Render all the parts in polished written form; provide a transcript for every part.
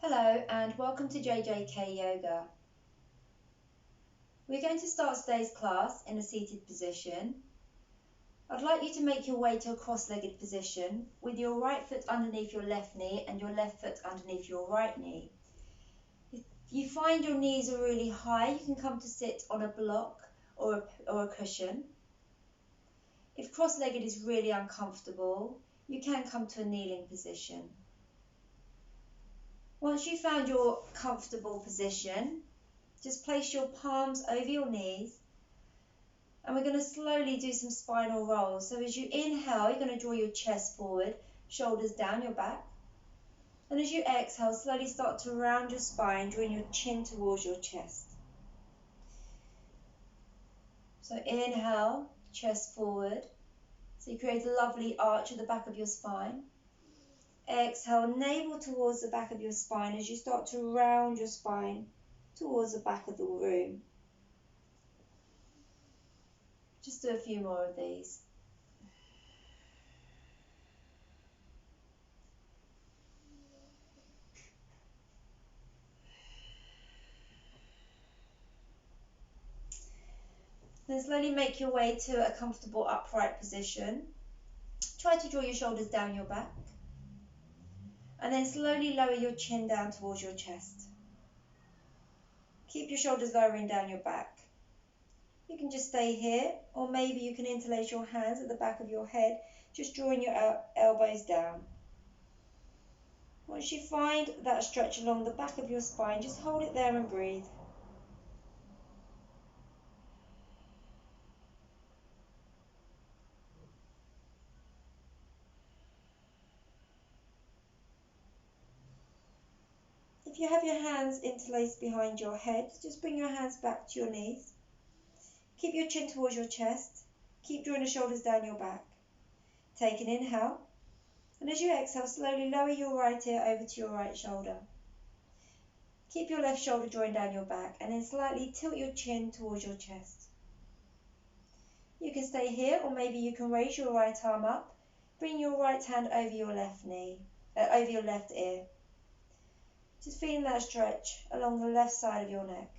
Hello and welcome to JJK Yoga. We're going to start today's class in a seated position. I'd like you to make your way to a cross-legged position with your right foot underneath your left knee and your left foot underneath your right knee. If you find your knees are really high, you can come to sit on a block or a cushion. If cross-legged is really uncomfortable, you can come to a kneeling position. Once you've found your comfortable position, just place your palms over your knees and we're going to slowly do some spinal rolls. So as you inhale, you're going to draw your chest forward, shoulders down your back. And as you exhale, slowly start to round your spine, drawing your chin towards your chest. So inhale, chest forward. So you create a lovely arch at the back of your spine. Exhale, navel towards the back of your spine as you start to round your spine towards the back of the room. Just do a few more of these. Then slowly make your way to a comfortable upright position. Try to draw your shoulders down your back. And then slowly lower your chin down towards your chest. Keep your shoulders lowering down your back. You can just stay here, or maybe you can interlace your hands at the back of your head, just drawing your elbows down. Once you find that stretch along the back of your spine, just hold it there and breathe. If you have your hands interlaced behind your head, just bring your hands back to your knees. Keep your chin towards your chest. Keep drawing the shoulders down your back. Take an inhale. And as you exhale, slowly lower your right ear over to your right shoulder. Keep your left shoulder drawing down your back and then slightly tilt your chin towards your chest. You can stay here, or maybe you can raise your right arm up. Bring your right hand over your left knee, over your left ear. Just feeling that stretch along the left side of your neck.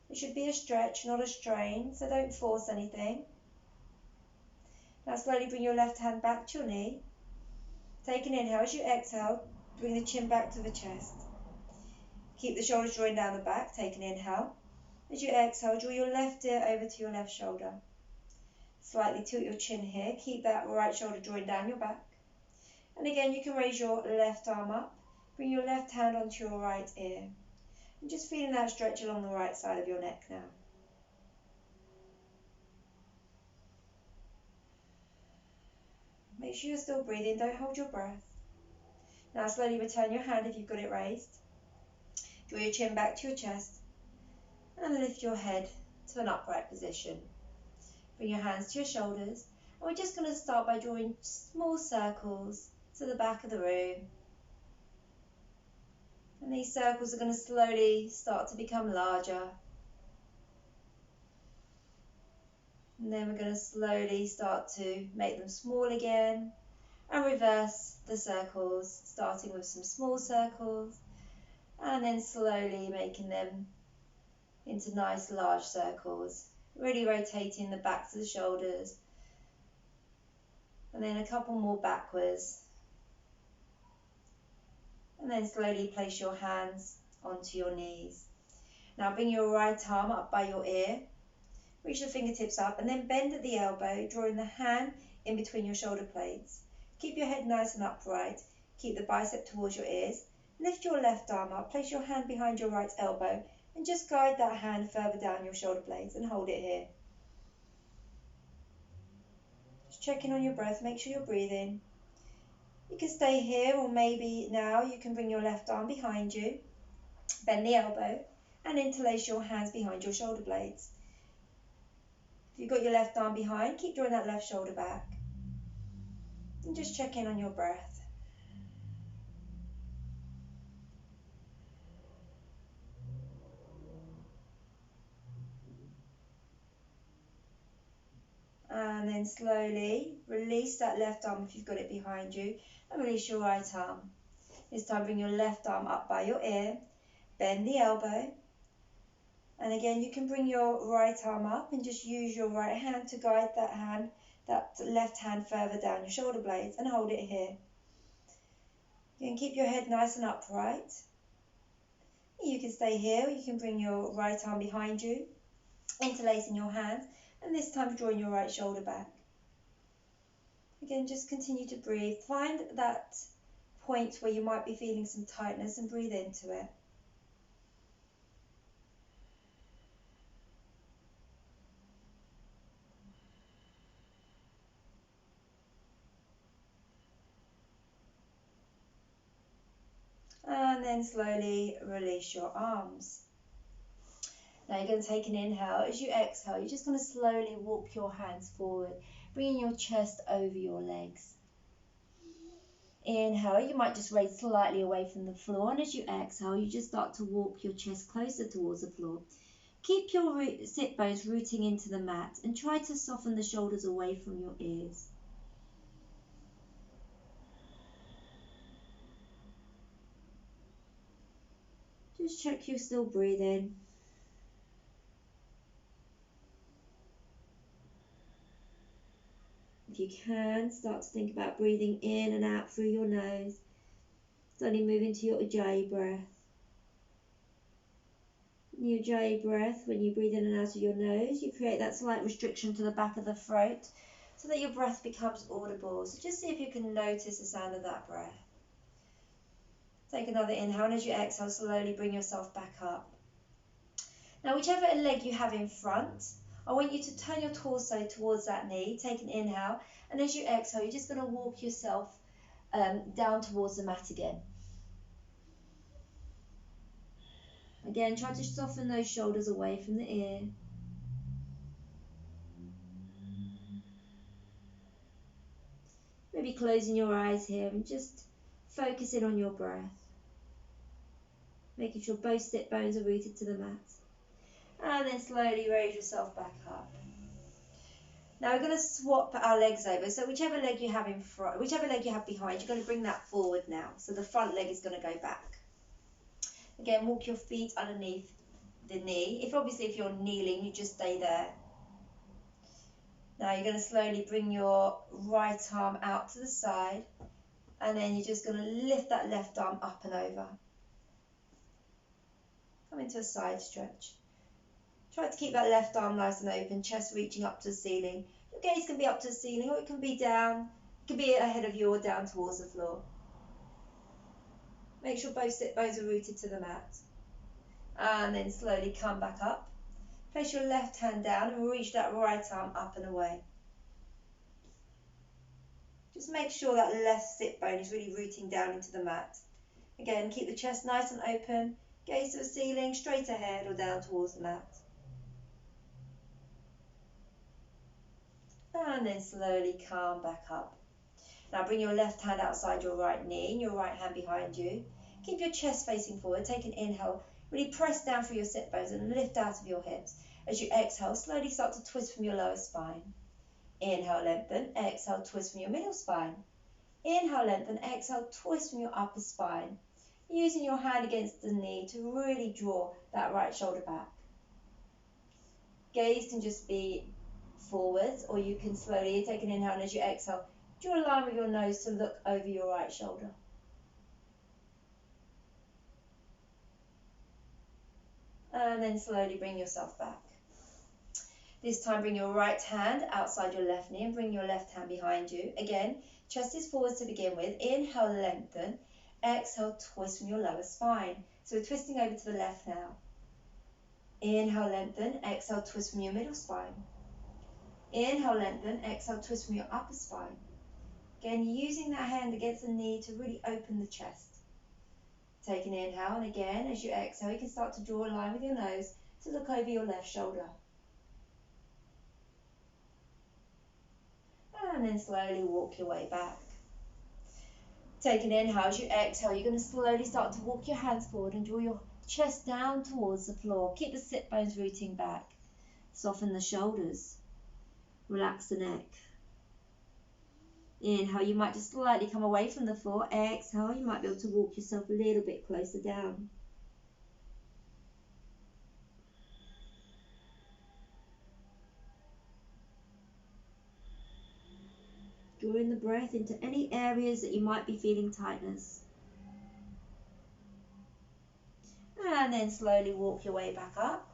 It should be a stretch, not a strain, so don't force anything. Now slowly bring your left hand back to your knee. Take an inhale. As you exhale, bring the chin back to the chest. Keep the shoulders drawing down the back. Take an inhale. As you exhale, draw your left ear over to your left shoulder. Slightly tilt your chin here. Keep that right shoulder drawing down your back. And again, you can raise your left arm up. Bring your left hand onto your right ear. And just feeling that stretch along the right side of your neck now. Make sure you're still breathing. Don't hold your breath. Now slowly return your hand if you've got it raised. Draw your chin back to your chest. And lift your head to an upright position. Bring your hands to your shoulders. And we're just going to start by drawing small circles to the back of the room. And these circles are going to slowly start to become larger. And then we're going to slowly start to make them small again. And reverse the circles, starting with some small circles. And then slowly making them into nice large circles. Really rotating the backs of the shoulders. And then a couple more backwards. And then slowly place your hands onto your knees. Now bring your right arm up by your ear. Reach the fingertips up and then bend at the elbow, drawing the hand in between your shoulder blades. Keep your head nice and upright. Keep the bicep towards your ears. Lift your left arm up. Place your hand behind your right elbow and just guide that hand further down your shoulder blades and hold it here. Just checking on your breath. Make sure you're breathing. You can stay here, or maybe now you can bring your left arm behind you, bend the elbow, and interlace your hands behind your shoulder blades. If you've got your left arm behind, keep drawing that left shoulder back. And just check in on your breath. And then slowly release that left arm if you've got it behind you, and release your right arm. This time bring your left arm up by your ear, bend the elbow, and again you can bring your right arm up and just use your right hand to guide that left hand further down your shoulder blades, and hold it here. You can keep your head nice and upright. You can stay here, or you can bring your right arm behind you, interlacing your hands, and this time drawing your right shoulder back. Again, just continue to breathe. Find that point where you might be feeling some tightness and breathe into it. And then slowly release your arms. Now you're going to take an inhale. As you exhale, you're just going to slowly walk your hands forward, bringing your chest over your legs. Inhale, you might just raise slightly away from the floor, and as you exhale, you just start to walk your chest closer towards the floor. Keep your sit bones rooting into the mat, and try to soften the shoulders away from your ears. Just check you're still breathing. If you can, start to think about breathing in and out through your nose. Slowly move into your Ujjayi breath. In your Ujjayi breath, when you breathe in and out of your nose, you create that slight restriction to the back of the throat so that your breath becomes audible. So just see if you can notice the sound of that breath. Take another inhale, and as you exhale, slowly bring yourself back up. Now, whichever leg you have in front, I want you to turn your torso towards that knee. Take an inhale, and as you exhale, you're just going to walk yourself down towards the mat again. Again, try to soften those shoulders away from the ear. Maybe closing your eyes here and just focusing on your breath. Making sure both sit bones are rooted to the mat. And then slowly raise yourself back up. Now we're going to swap our legs over. So whichever leg you have in front, whichever leg you have behind, you're going to bring that forward now. So the front leg is going to go back. Again, walk your feet underneath the knee. If you're kneeling, you just stay there. Now you're going to slowly bring your right arm out to the side, and then you're just going to lift that left arm up and over. Come into a side stretch. Try to keep that left arm nice and open, chest reaching up to the ceiling. Your gaze can be up to the ceiling, or it can be down. It can be ahead of you or down towards the floor. Make sure both sit bones are rooted to the mat. And then slowly come back up. Place your left hand down and reach that right arm up and away. Just make sure that left sit bone is really rooting down into the mat. Again, keep the chest nice and open. Gaze to the ceiling, straight ahead or down towards the mat. And then slowly come back up. Now bring your left hand outside your right knee and your right hand behind you. Keep your chest facing forward. Take an inhale. Really press down through your sit bones and lift out of your hips. As you exhale, slowly start to twist from your lower spine. Inhale, lengthen. Exhale, twist from your middle spine. Inhale, lengthen. Exhale, twist from your upper spine. Using your hand against the knee to really draw that right shoulder back. Gaze can just be forwards, or you can slowly take an inhale, and as you exhale, draw a line with your nose to look over your right shoulder. And then slowly bring yourself back. This time bring your right hand outside your left knee and bring your left hand behind you. Again, chest is forwards to begin with. Inhale, lengthen. Exhale, twist from your lower spine. So we're twisting over to the left now. Inhale, lengthen. Exhale, twist from your middle spine. Inhale, lengthen. Exhale, twist from your upper spine. Again, using that hand against the knee to really open the chest. Take an inhale, and again, as you exhale, you can start to draw a line with your nose to look over your left shoulder. And then slowly walk your way back. Take an inhale. As you exhale, you're going to slowly start to walk your hands forward and draw your chest down towards the floor. Keep the sit bones rooting back. Soften the shoulders. Relax the neck. Inhale, you might just slightly come away from the floor. Exhale, you might be able to walk yourself a little bit closer down. Drawing the breath into any areas that you might be feeling tightness. And then slowly walk your way back up.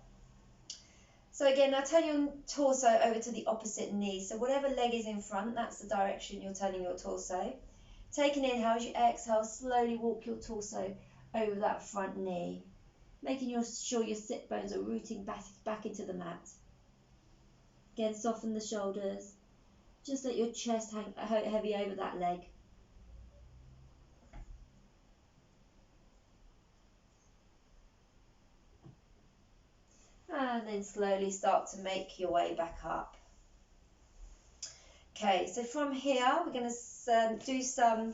So again, now turn your torso over to the opposite knee. So whatever leg is in front, that's the direction you're turning your torso. Take an inhale. As you exhale, slowly walk your torso over that front knee, making sure your sit bones are rooting back into the mat. Again, soften the shoulders. Just let your chest hang heavy over that leg. And then slowly start to make your way back up. Okay, so from here we're going to do some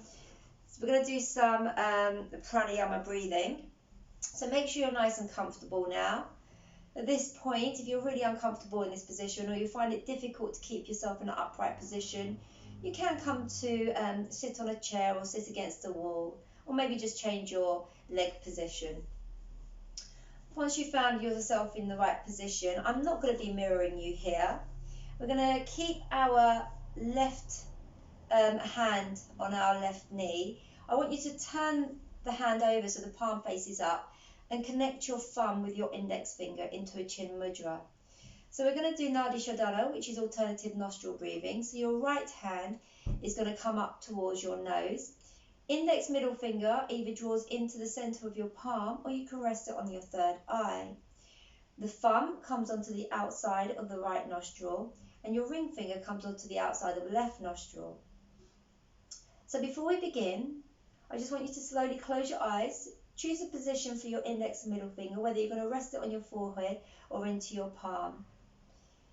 pranayama breathing. So make sure you're nice and comfortable now. At this point, if you're really uncomfortable in this position or you find it difficult to keep yourself in an upright position, you can come to sit on a chair or sit against a wall, or maybe just change your leg position. Once you've found yourself in the right position, I'm not going to be mirroring you here. We're going to keep our left hand on our left knee. I want you to turn the hand over so the palm faces up and connect your thumb with your index finger into a chin mudra. So we're going to do Nadi Shodhana, which is alternative nostril breathing. So your right hand is going to come up towards your nose. Index middle finger either draws into the center of your palm or you can rest it on your third eye. The thumb comes onto the outside of the right nostril and your ring finger comes onto the outside of the left nostril. So before we begin, I just want you to slowly close your eyes. Choose a position for your index and middle finger, whether you're going to rest it on your forehead or into your palm.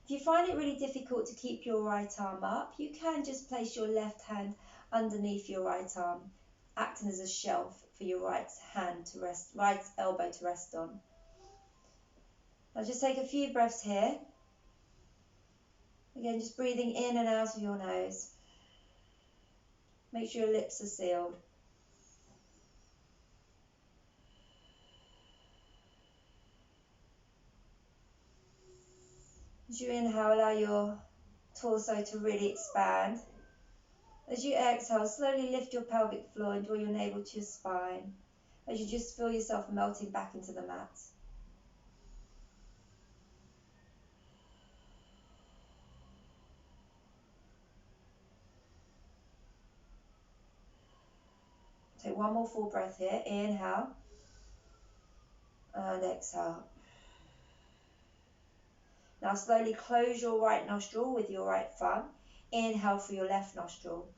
If you find it really difficult to keep your right arm up, you can just place your left hand underneath your right arm, acting as a shelf for your right elbow to rest on. Now just take a few breaths here. Again, just breathing in and out of your nose. Make sure your lips are sealed. As you inhale, allow your torso to really expand. As you exhale, slowly lift your pelvic floor and draw your navel to your spine as you just feel yourself melting back into the mat. Take one more full breath here. Inhale and exhale. Now slowly close your right nostril with your right thumb. Inhale through your left nostril.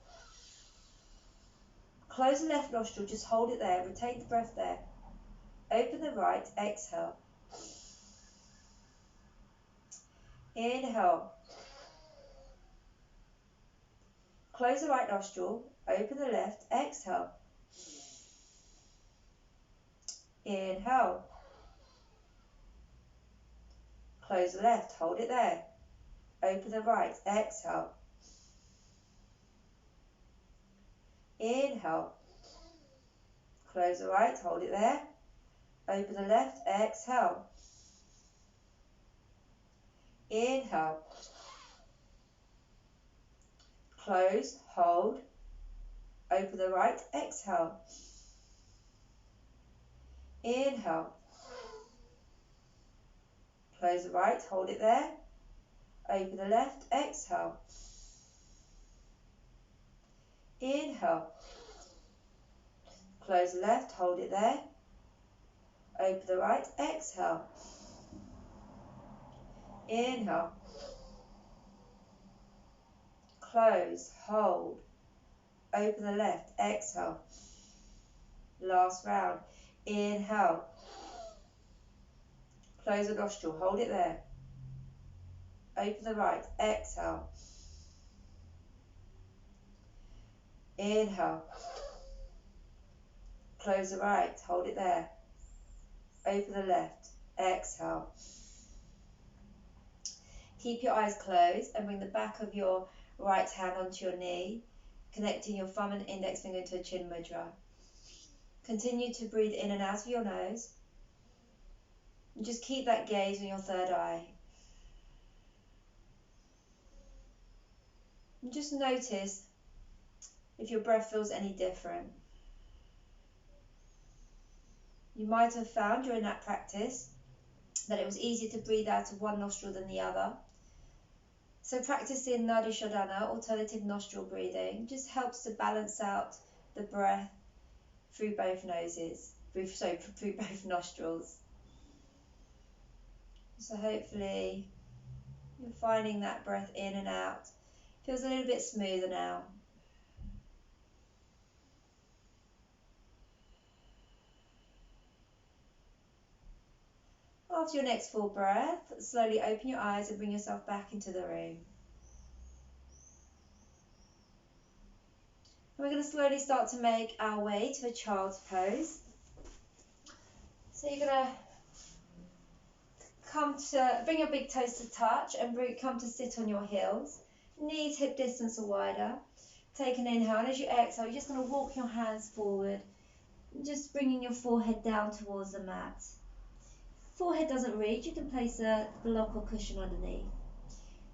Close the left nostril, just hold it there, retain the breath there. Open the right, exhale. Inhale. Close the right nostril, open the left, exhale. Inhale. Close the left, hold it there. Open the right, exhale. Inhale. Close the right, hold it there. Open the left, exhale. Inhale. Close, hold. Open the right, exhale. Inhale. Close the right, hold it there. Open the left, exhale. Inhale. Close the left, hold it there. Open the right, exhale. Inhale. Close, hold. Open the left, exhale. Last round. Inhale. Close the nostril, hold it there. Open the right, exhale. Inhale. Close the right, hold it there. Open the left, exhale. Keep your eyes closed and bring the back of your right hand onto your knee. connecting your thumb and index finger to a chin mudra. Continue to breathe in and out of your nose. And just keep that gaze on your third eye. And just notice if your breath feels any different. You might have found during that practice that it was easier to breathe out of one nostril than the other. So practicing Nadi Shodhana, alternative nostril breathing, just helps to balance out the breath through both through both nostrils. So hopefully you're finding that breath in and out. Feels a little bit smoother now. After your next full breath, slowly open your eyes and bring yourself back into the room. And we're going to slowly start to make our way to a child's pose. So you're going to bring your big toes to touch and come to sit on your heels. Knees hip distance or wider. Take an inhale, and as you exhale, you're just going to walk your hands forward, just bringing your forehead down towards the mat. Forehead doesn't reach, you can place a block or cushion underneath.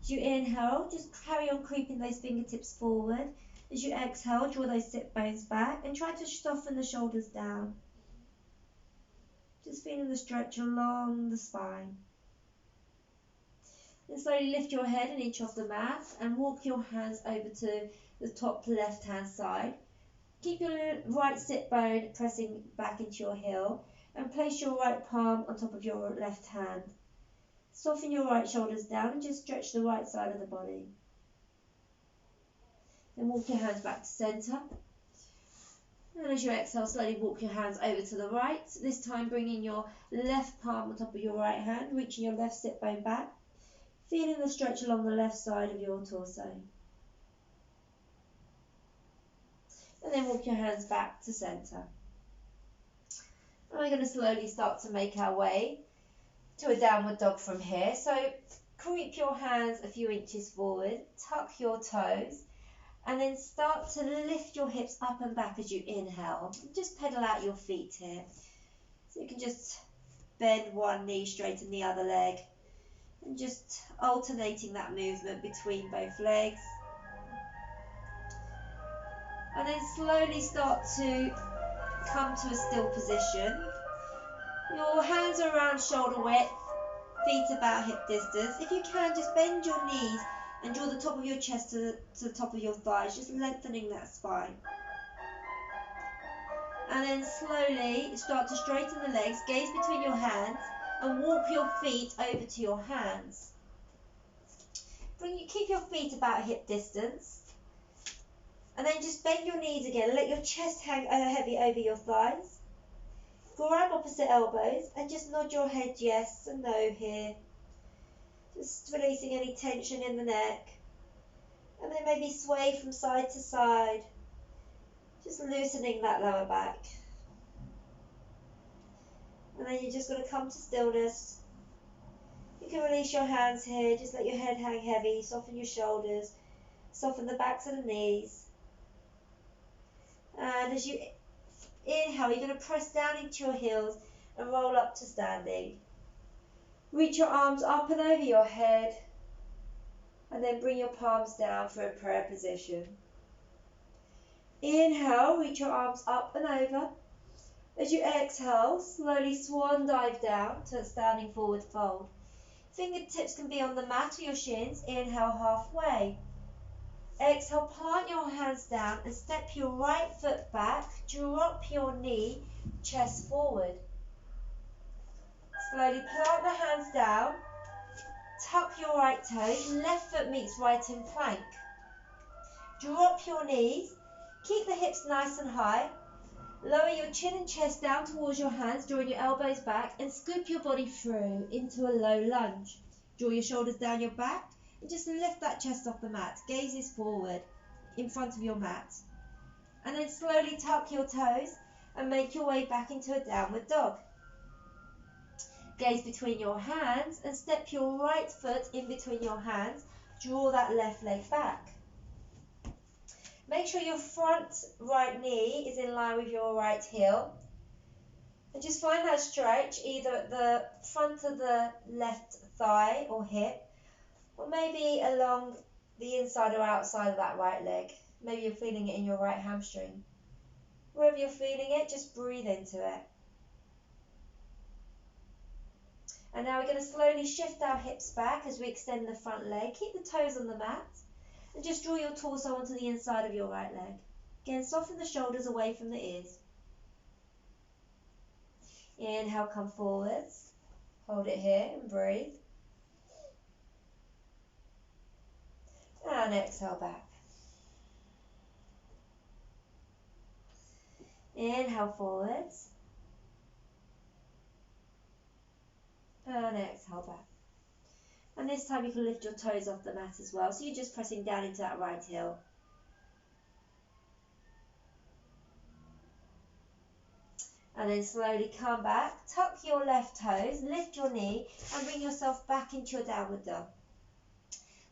As you inhale, just carry on creeping those fingertips forward. As you exhale, draw those sit bones back and try to soften the shoulders down. Just feeling the stretch along the spine. Then slowly lift your head an inch off the mat and walk your hands over to the top left hand side. Keep your right sit bone pressing back into your heel and place your right palm on top of your left hand. Soften your right shoulders down and just stretch the right side of the body. Then walk your hands back to centre. And as you exhale, slowly walk your hands over to the right. This time bringing your left palm on top of your right hand, reaching your left sit bone back. Feeling the stretch along the left side of your torso. And then walk your hands back to centre. And we're going to slowly start to make our way to a downward dog from here. So creep your hands a few inches forward, tuck your toes, and then start to lift your hips up and back as you inhale. Just pedal out your feet here. So you can just bend one knee, straighten the other leg, and just alternating that movement between both legs. And then slowly start to come to a still position. Your hands are around shoulder width, feet about hip distance. If you can, just bend your knees and draw the top of your chest to the top of your thighs, just lengthening that spine. And then slowly start to straighten the legs, gaze between your hands, and walk your feet over to your hands. Keep your feet about hip distance. And then just bend your knees again, let your chest hang heavy over your thighs. Grab opposite elbows and just nod your head yes and no here. Just releasing any tension in the neck. And then maybe sway from side to side. Just loosening that lower back. And then you're just going to come to stillness. You can release your hands here, just let your head hang heavy, soften your shoulders, soften the backs of the knees. And as you inhale, you're going to press down into your heels and roll up to standing. Reach your arms up and over your head, and then bring your palms down for a prayer position. Inhale, reach your arms up and over. As you exhale, slowly swan dive down to a standing forward fold. Fingertips can be on the mat or your shins. Inhale halfway. Exhale, plant your hands down and step your right foot back. Drop your knee, chest forward. Slowly plant the hands down. Tuck your right toes. Left foot meets right in plank. Drop your knees. Keep the hips nice and high. Lower your chin and chest down towards your hands, drawing your elbows back, and scoop your body through into a low lunge. Draw your shoulders down your back and just lift that chest off the mat. Gazes forward in front of your mat. And then slowly tuck your toes and make your way back into a downward dog. Gaze between your hands and step your right foot in between your hands. Draw that left leg back. Make sure your front right knee is in line with your right heel. And just find that stretch either at the front of the left thigh or hip, or maybe along the inside or outside of that right leg. Maybe you're feeling it in your right hamstring. Wherever you're feeling it, just breathe into it. And now we're going to slowly shift our hips back as we extend the front leg. Keep the toes on the mat. And just draw your torso onto the inside of your right leg. Again, soften the shoulders away from the ears. Inhale, come forwards. Hold it here and breathe. And exhale back. Inhale forwards. And exhale back. And this time you can lift your toes off the mat as well. So you're just pressing down into that right heel. And then slowly come back, tuck your left toes, lift your knee, and bring yourself back into your downward dog.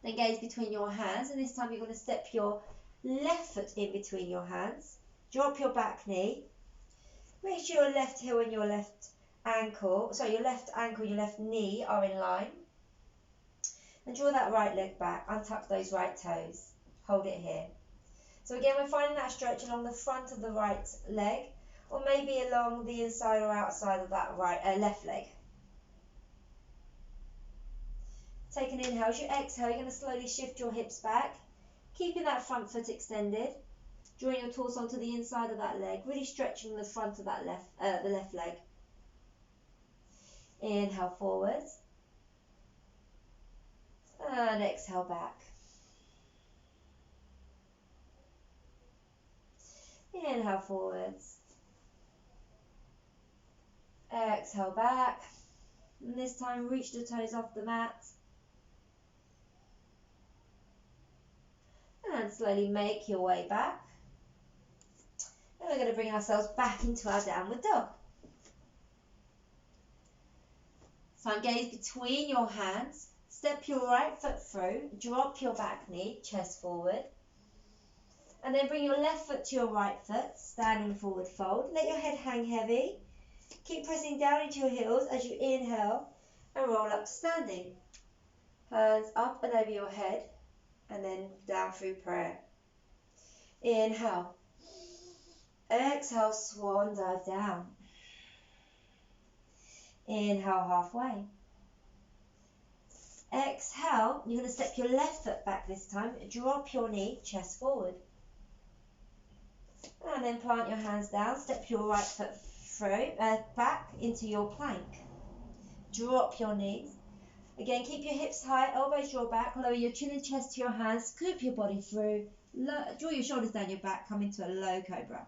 Then gaze between your hands, and this time you're going to step your left foot in between your hands. Drop your back knee. Make sure your left heel and your left ankle, your left knee are in line. And draw that right leg back, untuck those right toes. Hold it here. So again, we're finding that stretch along the front of the right leg, or maybe along the inside or outside of that left leg. Take an inhale. As you exhale, you're going to slowly shift your hips back, keeping that front foot extended, drawing your torso onto the inside of that leg, really stretching the front of that the left leg. Inhale forwards, and exhale back. Inhale forwards, exhale back, and this time reach the toes off the mat. And slowly make your way back. And we're going to bring ourselves back into our downward dog. So gaze between your hands. Step your right foot through. Drop your back knee, chest forward. And then bring your left foot to your right foot, standing forward fold. Let your head hang heavy. Keep pressing down into your heels as you inhale and roll up to standing. Hands up and over your head. And then down through prayer. Inhale. Exhale, swan dive down. Inhale, halfway. Exhale, you're going to step your left foot back this time. Drop your knee, chest forward. And then plant your hands down. Step your right foot through, back into your plank. Drop your knees. Again, keep your hips high, elbows draw back, lower your chin and chest to your hands, scoop your body through, draw your shoulders down your back, come into a low cobra.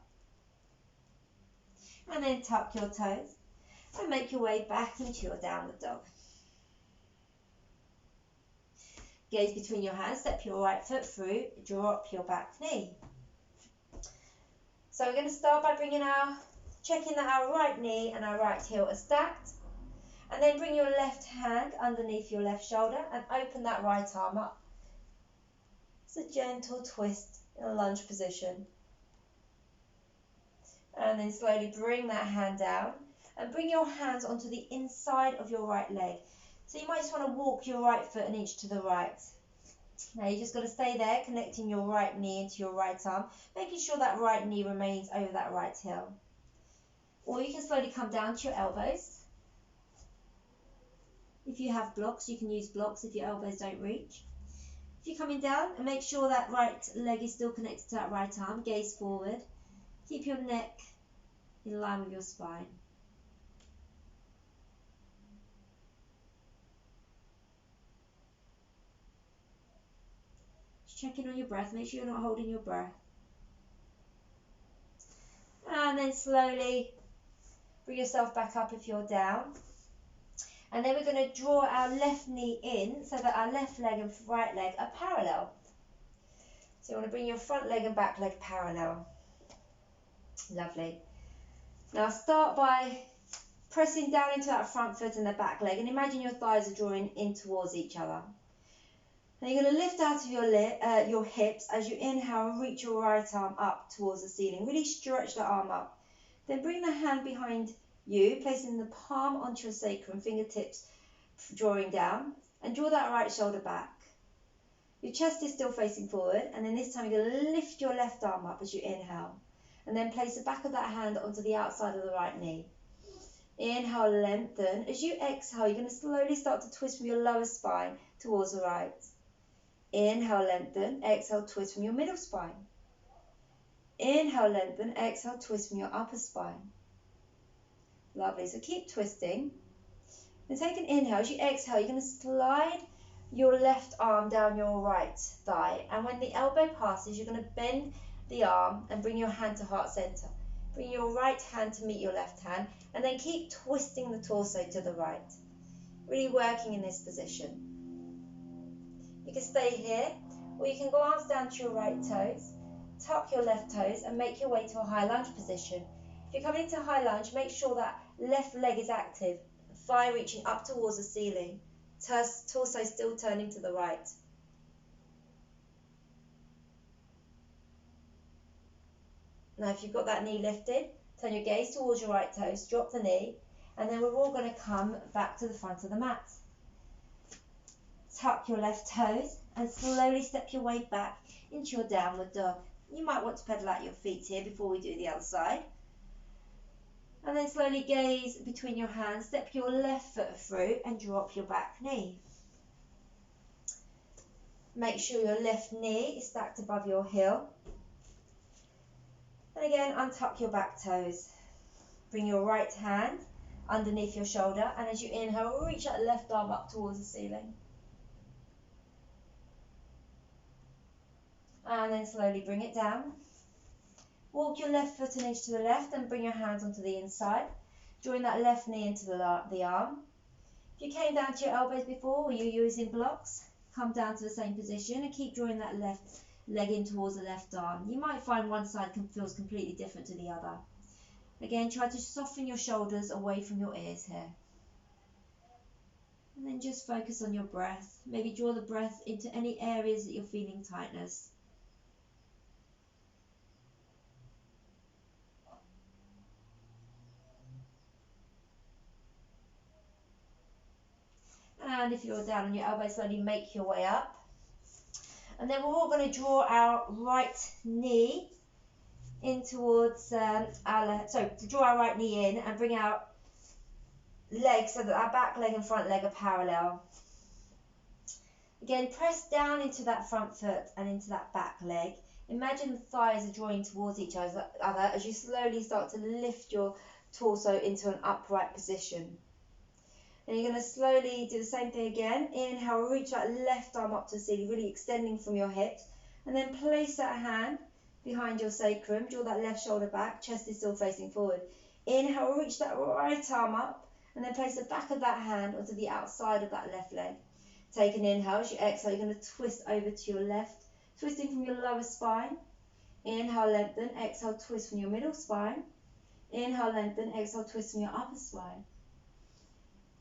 And then tuck your toes and make your way back into your downward dog. Gaze between your hands, step your right foot through, drop your back knee. So we're going to start by checking that our right knee and our right heel are stacked. And then bring your left hand underneath your left shoulder and open that right arm up. It's a gentle twist in a lunge position. And then slowly bring that hand down and bring your hands onto the inside of your right leg. So you might just want to walk your right foot an inch to the right. Now you just got to stay there, connecting your right knee into your right arm, making sure that right knee remains over that right heel. Or you can slowly come down to your elbows. If you have blocks, you can use blocks if your elbows don't reach. If you're coming down, and make sure that right leg is still connected to that right arm, gaze forward. Keep your neck in line with your spine. Just check in on your breath, make sure you're not holding your breath. And then slowly bring yourself back up if you're down. And then we're going to draw our left knee in so that our left leg and right leg are parallel. So you want to bring your front leg and back leg parallel. Lovely. Now start by pressing down into that front foot and the back leg, and imagine your thighs are drawing in towards each other. Now you're going to lift out of your hips as you inhale and reach your right arm up towards the ceiling. Really stretch the arm up. Then bring the hand behind you, placing the palm onto your sacrum, fingertips drawing down, and draw that right shoulder back. Your chest is still facing forward, and then this time you're going to lift your left arm up as you inhale, and then place the back of that hand onto the outside of the right knee. Inhale, lengthen. As you exhale, you're going to slowly start to twist from your lower spine towards the right. Inhale, lengthen. Exhale, twist from your middle spine. Inhale, lengthen. Exhale, twist from your upper spine. Lovely. So keep twisting. And take an inhale. As you exhale, you're going to slide your left arm down your right thigh. And when the elbow passes, you're going to bend the arm and bring your hand to heart center. Bring your right hand to meet your left hand. And then keep twisting the torso to the right. Really working in this position. You can stay here, or you can glance down to your right toes, tuck your left toes, and make your way to a high lunge position. If you're coming into high lunge, make sure that left leg is active, thigh reaching up towards the ceiling, torso still turning to the right. Now, if you've got that knee lifted, turn your gaze towards your right toes, drop the knee, and then we're all going to come back to the front of the mat. Tuck your left toes and slowly step your way back into your downward dog. You might want to pedal out your feet here before we do the other side. And then slowly gaze between your hands, step your left foot through and drop your back knee. Make sure your left knee is stacked above your heel. And again, untuck your back toes. Bring your right hand underneath your shoulder, and as you inhale, reach that left arm up towards the ceiling. And then slowly bring it down. Walk your left foot an inch to the left and bring your hands onto the inside. Drawing that left knee into the arm. If you came down to your elbows before or you're using blocks, come down to the same position and keep drawing that left leg in towards the left arm. You might find one side feels completely different to the other. Again, try to soften your shoulders away from your ears here. And then just focus on your breath. Maybe draw the breath into any areas that you're feeling tightness. And if you're down on your elbows, slowly make your way up. And then we're all going to draw our right knee in towards draw our right knee in and bring our legs so that our back leg and front leg are parallel. Again, press down into that front foot and into that back leg. Imagine the thighs are drawing towards each other as you slowly start to lift your torso into an upright position. And you're going to slowly do the same thing again. Inhale, reach that left arm up to the ceiling, really extending from your hips. And then place that hand behind your sacrum, draw that left shoulder back, chest is still facing forward. Inhale, reach that right arm up, and then place the back of that hand onto the outside of that left leg. Take an inhale. As you exhale, you're going to twist over to your left, twisting from your lower spine. Inhale, lengthen. Exhale, twist from your middle spine. Inhale, lengthen. Exhale, twist from your upper spine.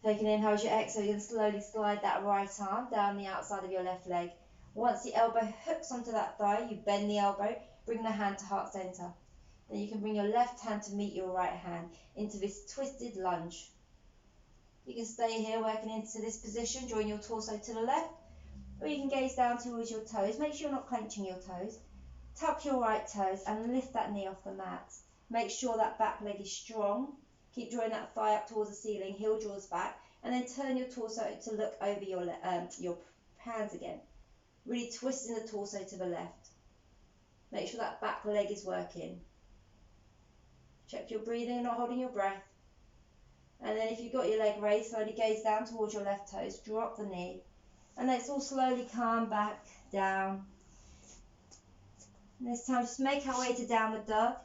Take an inhale. As you exhale, you're going to slowly slide that right arm down the outside of your left leg. Once the elbow hooks onto that thigh, you bend the elbow, bring the hand to heart center. Then you can bring your left hand to meet your right hand into this twisted lunge. You can stay here working into this position, drawing your torso to the left, or you can gaze down towards your toes. Make sure you're not clenching your toes. Tuck your right toes and lift that knee off the mat. Make sure that back leg is strong. Keep drawing that thigh up towards the ceiling, heel draws back, and then turn your torso to look over your hands again. Really twisting the torso to the left. Make sure that back leg is working. Check your breathing and not holding your breath. And then if you've got your leg raised, slowly gaze down towards your left toes, drop the knee. And let's all slowly come back down. And this time just make our way to downward dog.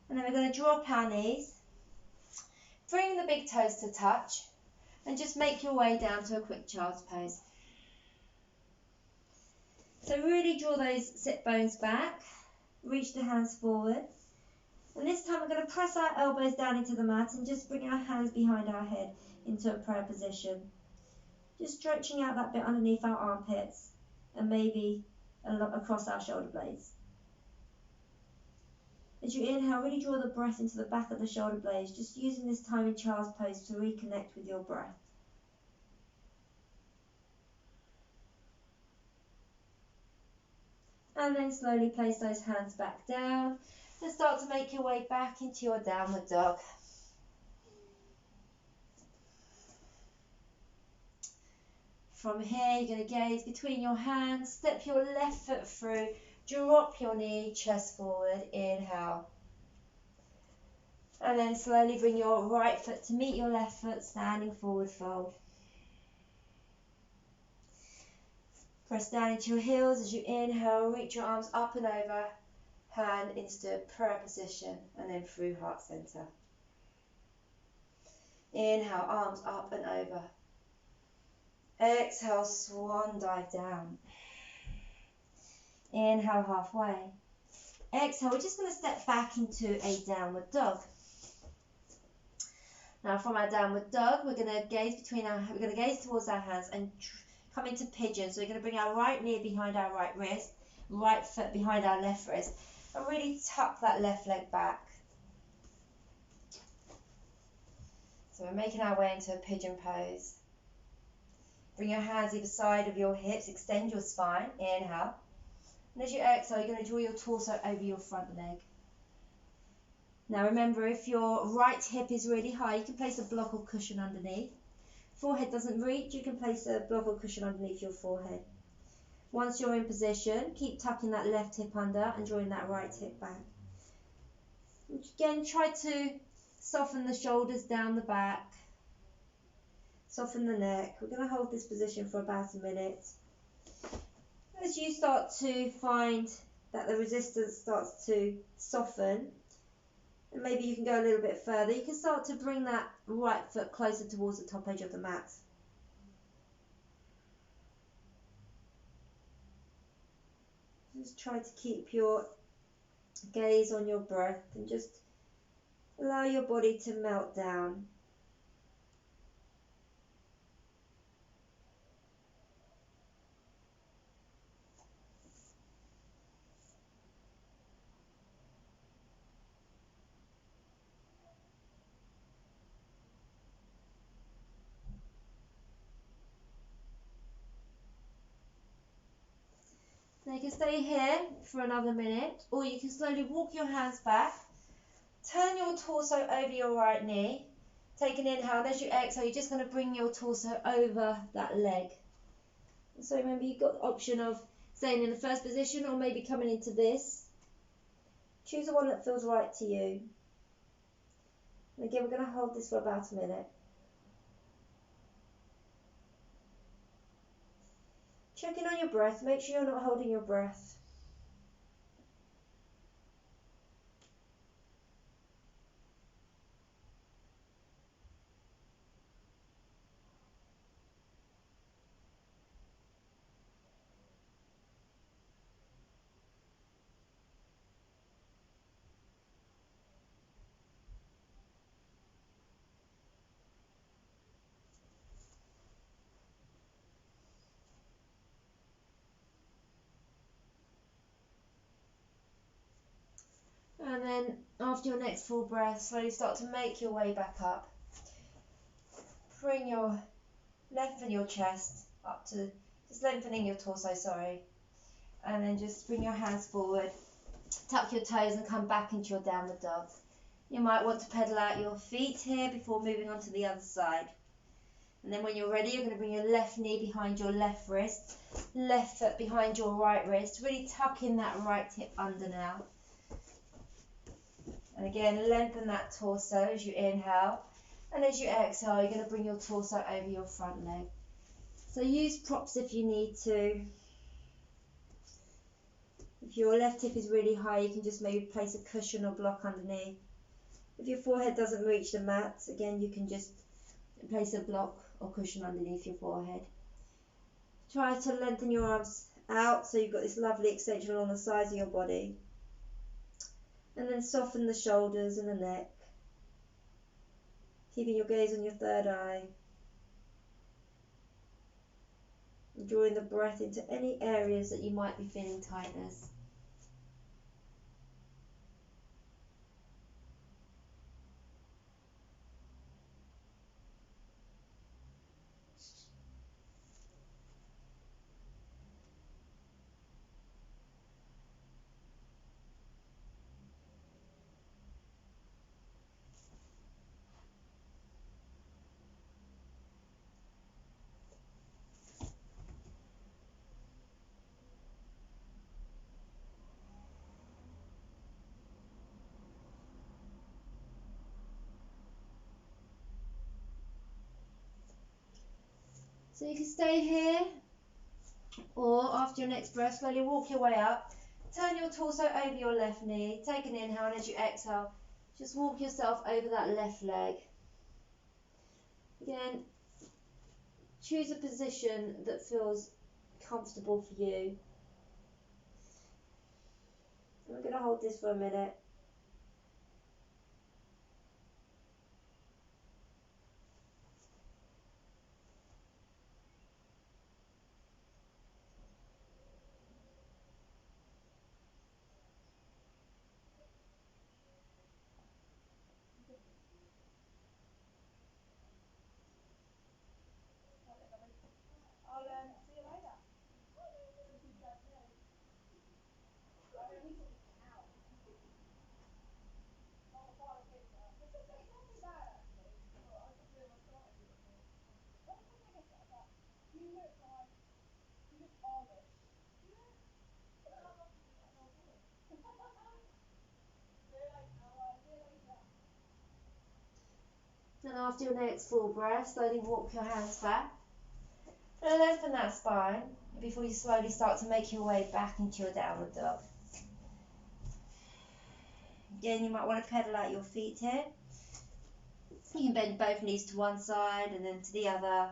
And then we're going to drop our knees. Bring the big toes to touch. And just make your way down to a quick child's pose. So really draw those sit bones back. Reach the hands forward. And this time we're going to press our elbows down into the mat and just bring our hands behind our head into a prayer position. Just stretching out that bit underneath our armpits. and maybe across our shoulder blades. As you inhale, really draw the breath into the back of the shoulder blades, just using this time in child's pose to reconnect with your breath. And then slowly place those hands back down and start to make your way back into your downward dog. From here, you're going to gaze between your hands, step your left foot through, drop your knee, chest forward, inhale. And then slowly bring your right foot to meet your left foot, standing forward fold. Press down into your heels as you inhale, reach your arms up and over, hand into prayer position, and then through heart center. Inhale, arms up and over. Exhale, swan dive down. Inhale, halfway. Exhale, we're just going to step back into a downward dog. Now from our downward dog, we're going to gaze towards our hands and come into pigeon. So we're going to bring our right knee behind our right wrist, right foot behind our left wrist, and really tuck that left leg back. So we're making our way into a pigeon pose. Bring your hands either side of your hips, extend your spine, inhale. And as you exhale, you're going to draw your torso over your front leg. Now remember, if your right hip is really high, you can place a block or cushion underneath. Forehead doesn't reach, you can place a block or cushion underneath your forehead. Once you're in position, keep tucking that left hip under and drawing that right hip back. Again, try to soften the shoulders down the back. Soften the neck. We're going to hold this position for about a minute. As you start to find that the resistance starts to soften, and maybe you can go a little bit further, you can start to bring that right foot closer towards the top edge of the mat. Just try to keep your gaze on your breath and just allow your body to melt down. Now you can stay here for another minute, or you can slowly walk your hands back, turn your torso over your right knee, take an inhale, and as you exhale, you're just going to bring your torso over that leg. So remember, you've got the option of staying in the first position or maybe coming into this. Choose the one that feels right to you. And again, we're going to hold this for about a minute. Check in on your breath. Make sure you're not holding your breath. And then after your next full breath, slowly start to make your way back up. Lengthen your chest up to, just lengthening your torso, sorry. And then just bring your hands forward, tuck your toes and come back into your downward dog. You might want to pedal out your feet here before moving on to the other side. And then when you're ready, you're going to bring your left knee behind your left wrist, left foot behind your right wrist, really tucking that right hip under now. And again, lengthen that torso as you inhale. And as you exhale, you're going to bring your torso over your front leg. So use props if you need to. If your left hip is really high, you can just maybe place a cushion or block underneath. If your forehead doesn't reach the mat, again, you can just place a block or cushion underneath your forehead. Try to lengthen your arms out so you've got this lovely extension along the sides of your body. And then soften the shoulders and the neck, keeping your gaze on your third eye. And drawing the breath into any areas that you might be feeling tightness. So you can stay here, or after your next breath, slowly walk your way up. Turn your torso over your left knee. Take an inhale, and as you exhale, just walk yourself over that left leg. Again, choose a position that feels comfortable for you. I'm going to hold this for a minute. And after your next full breath, slowly walk your hands back. And lengthen that spine before you slowly start to make your way back into your downward dog. Again, you might want to pedal out your feet here. You can bend both knees to one side and then to the other.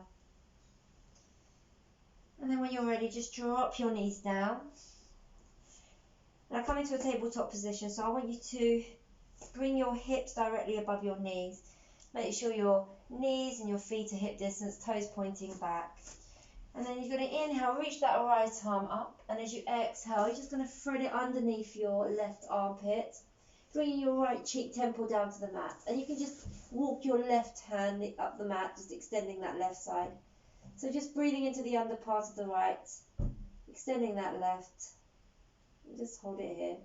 And then when you're ready, just drop your knees down. Now come into a tabletop position, so I want you to bring your hips directly above your knees. Make sure your knees and your feet are hip distance, toes pointing back. And then you're going to inhale, reach that right arm up. And as you exhale, you're just going to thread it underneath your left armpit, bringing your right cheek temple down to the mat. And you can just walk your left hand up the mat, just extending that left side. So just breathing into the under part of the right, extending that left. And just hold it here.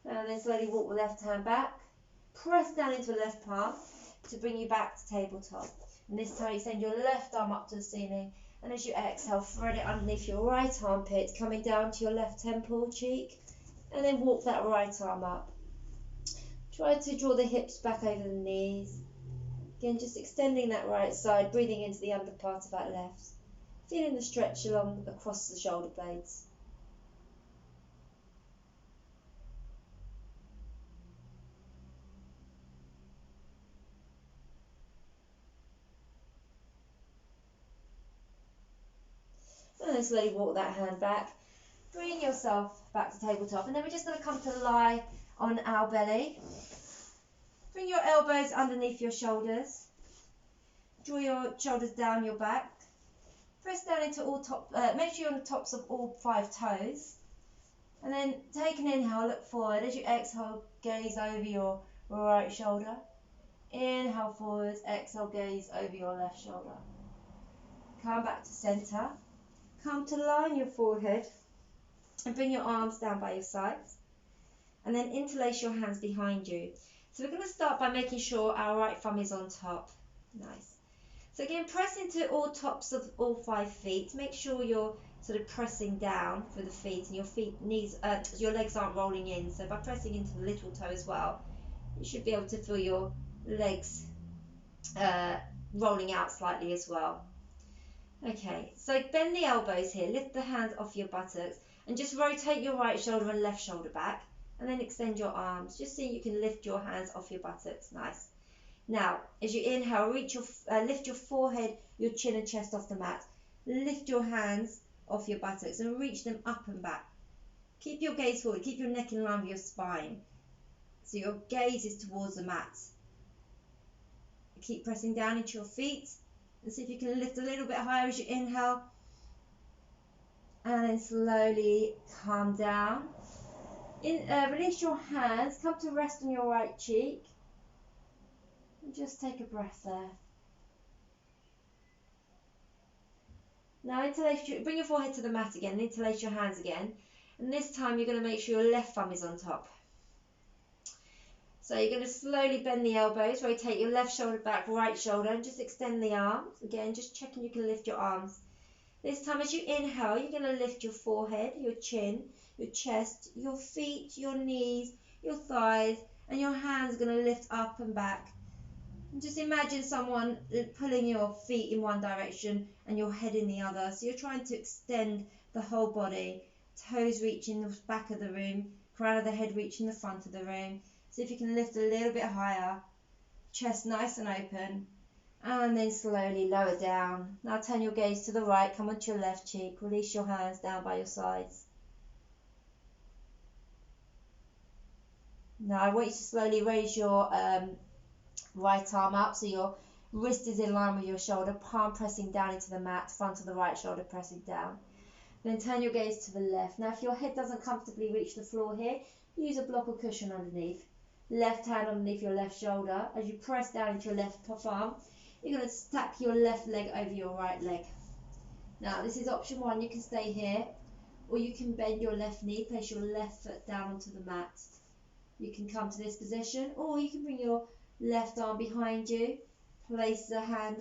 And then slowly walk the left hand back. Press down into the left palm to bring you back to tabletop. And this time you send your left arm up to the ceiling. And as you exhale, thread it underneath your right armpit, coming down to your left temple cheek. And then walk that right arm up. Try to draw the hips back over the knees. Again, just extending that right side, breathing into the under part of that left. Feeling the stretch along across the shoulder blades. And then slowly walk that hand back. Bring yourself back to tabletop. And then we're just going to come to lie on our belly. Bring your elbows underneath your shoulders. Draw your shoulders down your back. Press down into make sure you're on the tops of all 5 toes. And then take an inhale, look forward. As you exhale, gaze over your right shoulder. Inhale forward, exhale, gaze over your left shoulder. Come back to center. Come to line your forehead and bring your arms down by your sides. And then interlace your hands behind you. So we're going to start by making sure our right thumb is on top. Nice. So again, press into all tops of all 5 feet. Make sure you're sort of pressing down for the feet and your legs aren't rolling in. So by pressing into the little toe as well, you should be able to feel your legs rolling out slightly as well. Okay, so bend the elbows here, lift the hands off your buttocks and just rotate your right shoulder and left shoulder back and then extend your arms just so you can lift your hands off your buttocks. Nice. Now, as you inhale, lift your forehead, your chin and chest off the mat. Lift your hands off your buttocks and reach them up and back. Keep your gaze forward, keep your neck in line with your spine. So your gaze is towards the mat. Keep pressing down into your feet and see if you can lift a little bit higher as you inhale. And then slowly calm down. Release your hands, come to rest on your right cheek. And just take a breath there. Now bring your forehead to the mat again, and interlace your hands again. And this time you're going to make sure your left thumb is on top. So you're going to slowly bend the elbows, rotate your left shoulder back, right shoulder, and just extend the arms. Again, just checking you can lift your arms. This time as you inhale, you're going to lift your forehead, your chin, your chest, your feet, your knees, your thighs, and your hands are going to lift up and back. And just imagine someone pulling your feet in one direction and your head in the other. So you're trying to extend the whole body, toes reaching the back of the room, crown of the head reaching the front of the room. See if you can lift a little bit higher, chest nice and open, and then slowly lower down. Now turn your gaze to the right, come onto your left cheek, release your hands down by your sides. Now I want you to slowly raise your right arm up so your wrist is in line with your shoulder, palm pressing down into the mat, front of the right shoulder pressing down. Then turn your gaze to the left. Now if your head doesn't comfortably reach the floor here, use a block or cushion underneath. Left hand underneath your left shoulder. As you press down into your left palm, you're going to stack your left leg over your right leg. Now this is option one, you can stay here, or you can bend your left knee, place your left foot down onto the mat. You can come to this position, or you can bring your left arm behind you, place the hand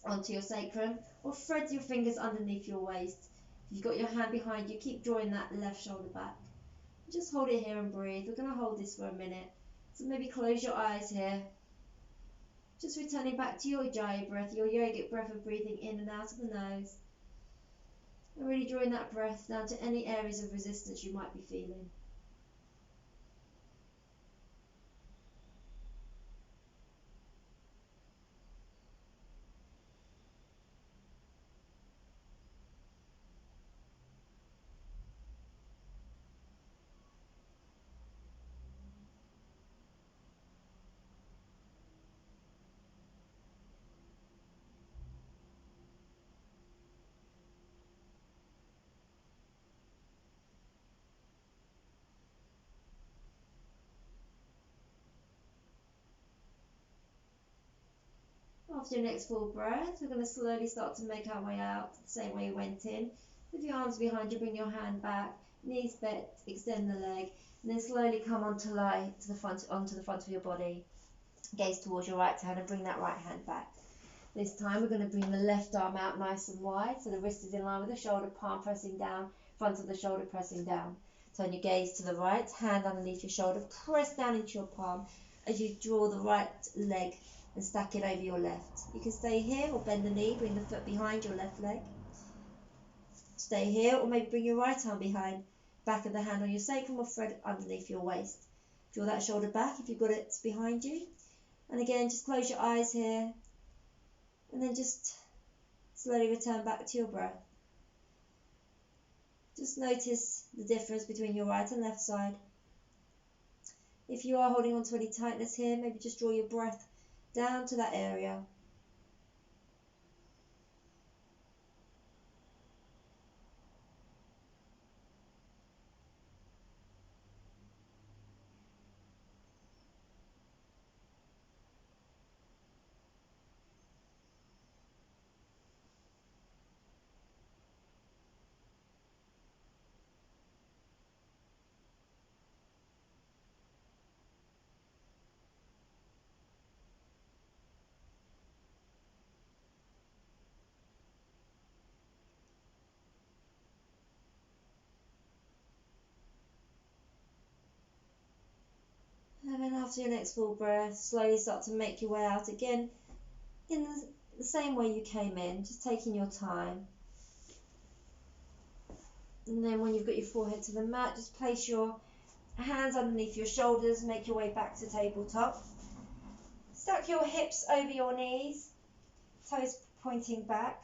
onto your sacrum, or thread your fingers underneath your waist. If you've got your hand behind you, keep drawing that left shoulder back. Just hold it here and breathe. We're going to hold this for a minute. So maybe close your eyes here. Just returning back to your Ujjayi breath, your yogic breath of breathing in and out of the nose. And really drawing that breath down to any areas of resistance you might be feeling. After your next full breath, we're going to slowly start to make our way out the same way you went in. With your arms behind you, bring your hand back, knees bent, extend the leg, and then slowly come onto the front of your body. Gaze towards your right hand and bring that right hand back. This time we're going to bring the left arm out nice and wide, so the wrist is in line with the shoulder, palm pressing down, front of the shoulder pressing down. Turn your gaze to the right, hand underneath your shoulder, press down into your palm as you draw the right leg and stack it over your left. You can stay here or bend the knee, bring the foot behind your left leg. Stay here or maybe bring your right arm behind, back of the hand on your sacrum or thread underneath your waist. Draw that shoulder back if you've got it behind you. And again, just close your eyes here and then just slowly return back to your breath. Just notice the difference between your right and left side. If you are holding on to any tightness here, maybe just draw your breath down to that area. And then after your next full breath, slowly start to make your way out again in the same way you came in, just taking your time. And then when you've got your forehead to the mat, just place your hands underneath your shoulders, make your way back to tabletop. Stack your hips over your knees, toes pointing back.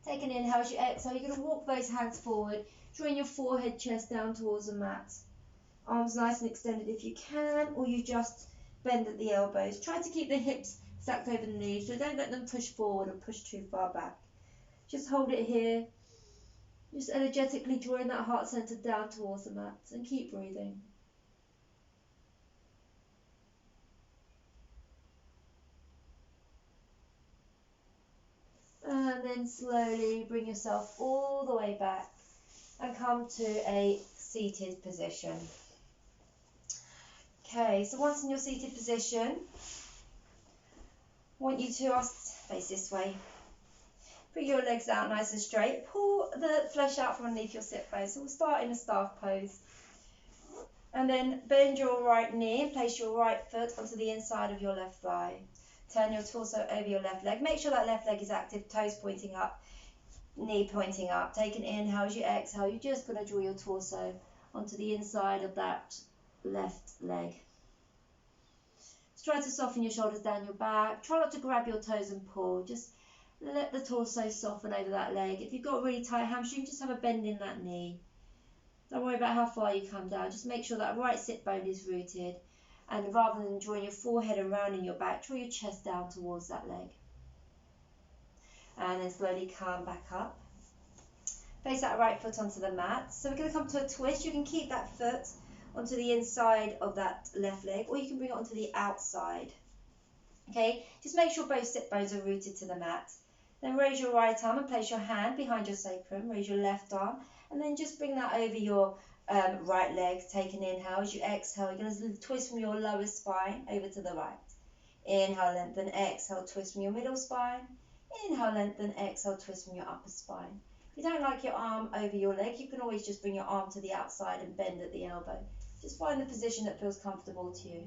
Take an inhale as you exhale. You're going to walk those hands forward, drawing your forehead, chest down towards the mat. Arms nice and extended if you can, or you just bend at the elbows. Try to keep the hips stacked over the knees, so don't let them push forward or push too far back. Just hold it here. Just energetically drawing that heart center down towards the mat and keep breathing. And then slowly bring yourself all the way back and come to a seated position. Okay, so once in your seated position, I want you to face this way. Put your legs out nice and straight. Pull the flesh out from underneath your sit bones. So we'll start in a staff pose. And then bend your right knee and place your right foot onto the inside of your left thigh. Turn your torso over your left leg. Make sure that left leg is active, toes pointing up, knee pointing up. Take an inhale. As you exhale, you're just going to draw your torso onto the inside of that left leg. Just try to soften your shoulders down your back. Try not to grab your toes and pull. Just let the torso soften over that leg. If you've got a really tight hamstring, just have a bend in that knee. Don't worry about how far you come down. Just make sure that right sit bone is rooted. And rather than drawing your forehead and rounding your back, draw your chest down towards that leg. And then slowly come back up. Place that right foot onto the mat. So we're going to come to a twist. You can keep that foot onto the inside of that left leg, or you can bring it onto the outside. Okay, just make sure both sit bones are rooted to the mat. Then raise your right arm and place your hand behind your sacrum. Raise your left arm and then just bring that over your right leg. Take an inhale. As you exhale, you're going to twist from your lower spine over to the right. Inhale, lengthen, exhale, twist from your middle spine. Inhale, lengthen, exhale, twist from your upper spine. If you don't like your arm over your leg, you can always just bring your arm to the outside and bend at the elbow. Just find the position that feels comfortable to you.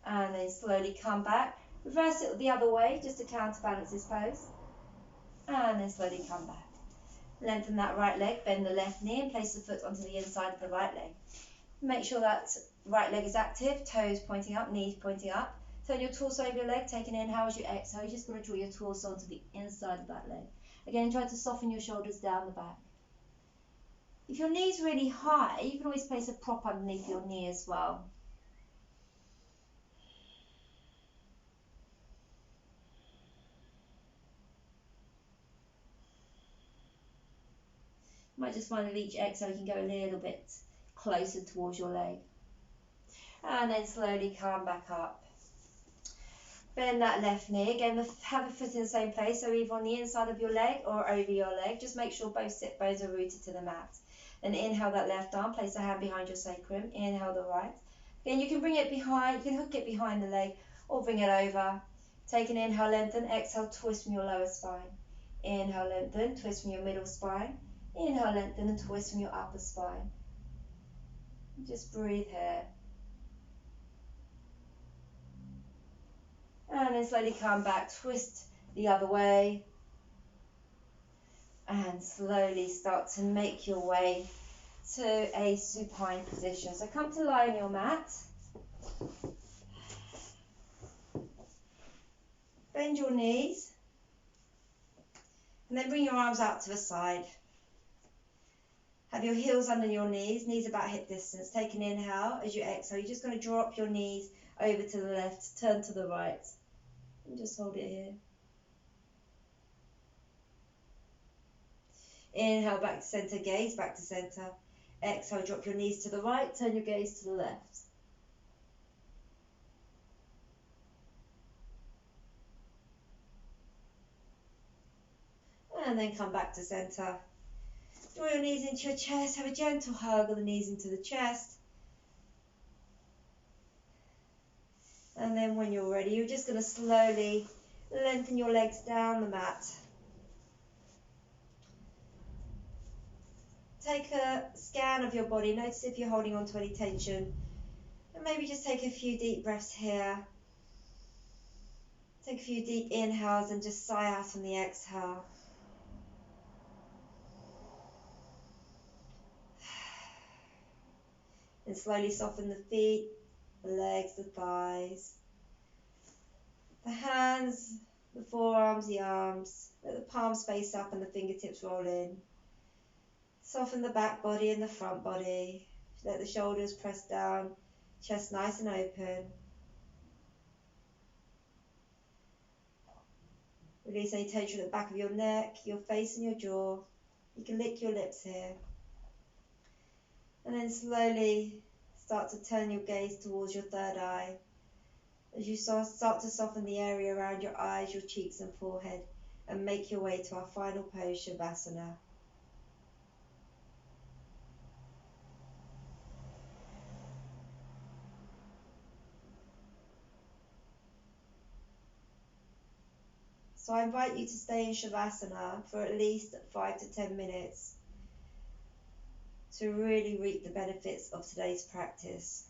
And then slowly come back. Reverse it the other way just to counterbalance this pose. And then slowly come back. Lengthen that right leg, bend the left knee and place the foot onto the inside of the right leg. Make sure that right leg is active, toes pointing up, knees pointing up. Turn your torso over your leg, take an inhale. As you exhale, you're just going to draw your torso onto the inside of that leg. Again, try to soften your shoulders down the back. If your knee's really high, you can always place a prop underneath your knee as well. You might just find with each exhale you can go a little bit closer towards your leg. And then slowly come back up. Bend that left knee. Again, have a foot in the same place, so either on the inside of your leg or over your leg. Just make sure both sit bones are rooted to the mat. Then inhale that left arm, place a hand behind your sacrum. Inhale the right. Again, you can bring it behind, you can hook it behind the leg or bring it over. Take an inhale, lengthen, exhale, twist from your lower spine. Inhale, lengthen, twist from your middle spine. Inhale, lengthen and twist from your upper spine. Just breathe here. And then slowly come back, twist the other way. And slowly start to make your way to a supine position. So come to lie on your mat. Bend your knees. And then bring your arms out to the side. Have your heels under your knees about hip distance. Take an inhale. As you exhale, you're just going to draw up your knees over to the left, turn to the right. And just hold it here. Inhale, back to center, gaze back to center. Exhale, drop your knees to the right, turn your gaze to the left. And then come back to center. Draw your knees into your chest, have a gentle hug of the knees into the chest. And then when you're ready, you're just going to slowly lengthen your legs down the mat. Take a scan of your body. Notice if you're holding on to any tension. And maybe just take a few deep breaths here. Take a few deep inhales and just sigh out on the exhale. And slowly soften the feet, the legs, the thighs, the hands, the forearms, the arms. Let the palms face up and the fingertips roll in. Soften the back body and the front body. Let the shoulders press down, chest nice and open. Release any tension at the back of your neck, your face and your jaw. You can lick your lips here. And then slowly start to turn your gaze towards your third eye. As you start to soften the area around your eyes, your cheeks and forehead, and make your way to our final pose, Shavasana. So I invite you to stay in Shavasana for at least 5 to 10 minutes to really reap the benefits of today's practice.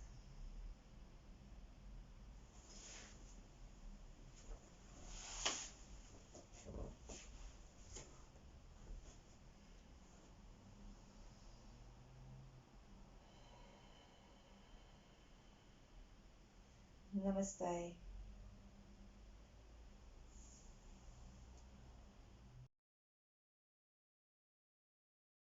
Namaste.